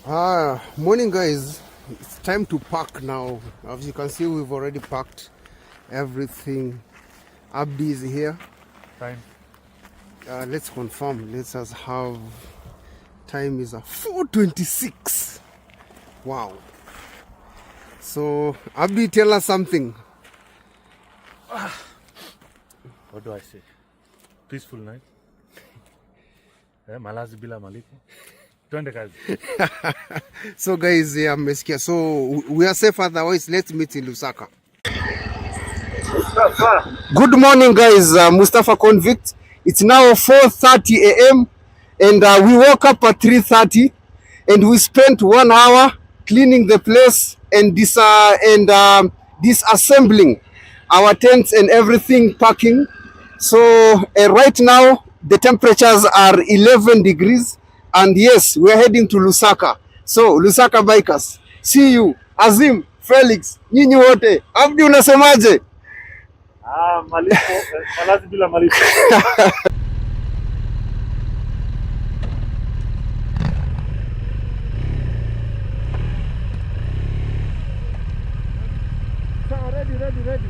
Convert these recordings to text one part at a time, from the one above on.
Morning guys, it's time to pack now. As you can see, we've already packed everything. Abdi is here. Time. Let's confirm. Let's just have time is 4:26. Wow. So Abdi, tell us something. What do I say? Peaceful night. Malazi bila malipo. Twende kazi. So guys, mmesikia. So we are safe, otherwise let's meet in Lusaka. Good morning guys, Mustafa Convict. It's now 4:30 a.m. and we woke up at 3:30 and we spent 1 hour cleaning the place and disassembling our tents and everything, packing. So right now the temperatures are 11 degrees and yes, we are heading to Lusaka. So Lusaka bikers, see you. Azim, Felix, nyinyi wote. Abdi, unasemaje? Malipo, malazi bila malipo. Ready.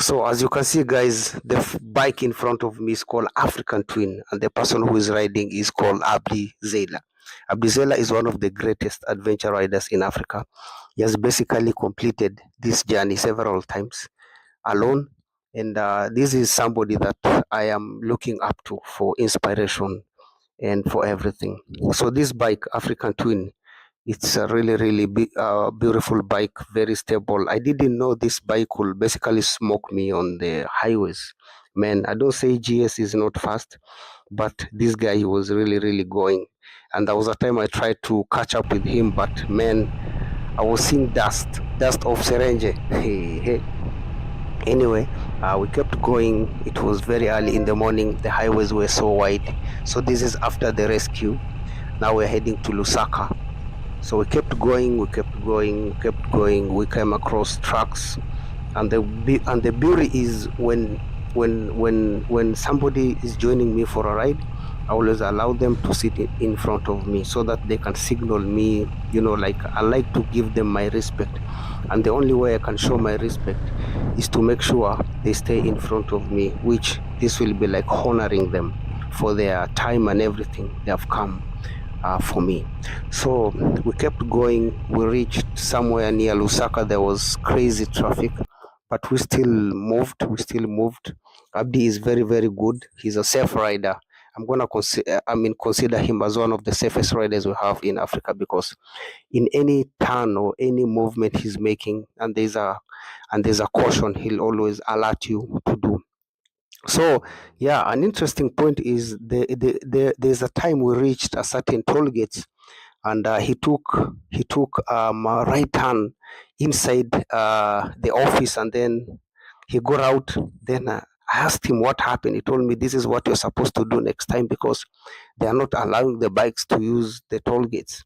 So as you can see, guys, the bike in front of me is called African Twin, and the person who is riding is called Abdi Zela. Abdi Zela is one of the greatest adventure riders in Africa. He has basically completed this journey several times alone, and this is somebody that I am looking up to for inspiration and for everything. So this bike, African Twin, it's a really big, beautiful bike, very stable. I didn't know this bike will basically smoke me on the highways. Man, I don't say GS is not fast, but this guy, he was really going. And there was a time I tried to catch up with him, but man, I was seeing dust of Serenje. Hey. Anyway, we kept going. It was very early in the morning. The highways were so wide. So this is after the rescue. Now we're heading to Lusaka. So we kept going. We came across trucks, and the beauty is when somebody is joining me for a ride, I always allow them to sit in front of me so that they can signal me. Like I like to give them my respect, and the only way I can show my respect is to make sure they stay in front of me, which this will be like honoring them for their time and everything they have come for me. So we kept going. We reached somewhere near Lusaka. There was crazy traffic, but we still moved. Abdi is very good. He's a safe rider. Consider him as one of the safest riders we have in Africa, because in any turn or any movement he's making, and there's a caution, he'll always alert you to do. So yeah, an interesting point is there's a time we reached a certain toll gate, and he took a right turn inside the office, and then he got out. Then I asked him what happened. He told me this is what you're supposed to do next time, because they are not allowing the bikes to use the toll gates.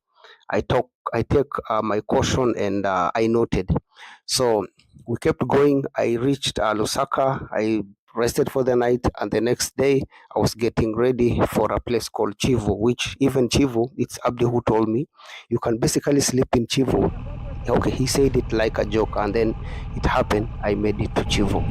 I take my caution, and I noted. So we kept going. I reached Lusaka. I rested for the night, and the next day I was getting ready for a place called Chivu, which even Chivu, it's Abdi who told me, you can basically sleep in Chivu. Okay, he said it like a joke, and then it happened. I made it to Chivu.